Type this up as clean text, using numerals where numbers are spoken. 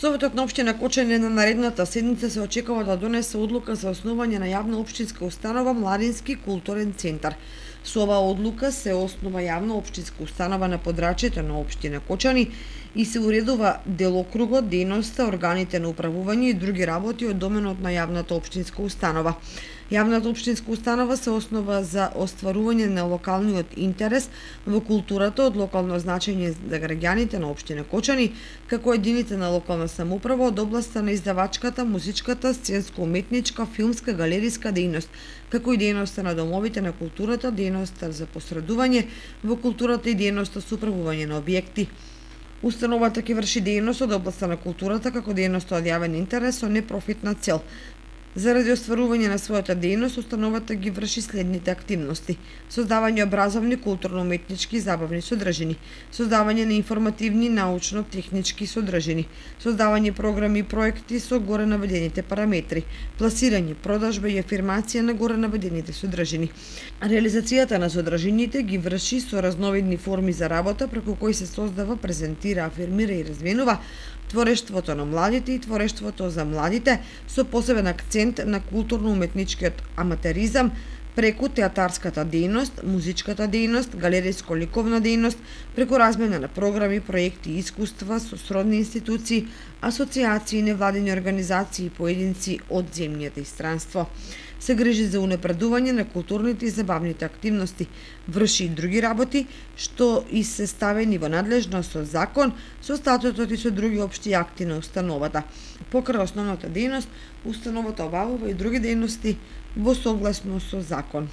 Советот на општина Кочани на наредната седница се очекува да донесе одлука за основање на јавна општинска установа Младински културен центар. Со оваа одлука се основа јавна општинска установа на подрачјето на општина Кочани и се уредува делокругот, дејноста, органите на управување и други работи од доменот на јавната општинска установа. Јавната општинска установа се основа за остварување на локалниот интерес во културата од локално значење за граѓаните на општина Кочани, како единица на локална самоуправа од областа на издавачката, музичката, сценско-уметничка, филмска, галериска дејност, како и дејноста на домовите на културата, дејноста за посредување во културата и дејноста со управување на објекти. Установата ќе врши дејност од областа на културата како дејност од јавен интерес со непрофитна цел. Заради остварување на својата дејност, установата ги врши следните активности: создавање образовни, културно-уметнички и забавни содржини, создавање на информативни, научно-технички содржини, создавање програми и проекти со горе наведените параметри, пласирање, продажба и афирмација на горе наведените содржини. Реализацијата на содржините ги врши со разновидни форми за работа преку кои се создава, презентира, афирмира и развенува творештвото на младите и творештвото за младите, со посебен акцент на културно-уметничкиот аматеризам, преку театарската дејност, музичката дејност, галериско-ликовна дејност, преку размена на програми, проекти и искуства со сродни институции, асоциации, невладини организации и поединци од земјата и странство. Се грижи за унапредување на културните и забавните активности, врши и други работи, што и се ставени во надлежност со закон, со статутот и со други општи акти на установата. Покрај основната дејност, установата обавува и други дејности во согласно со закон.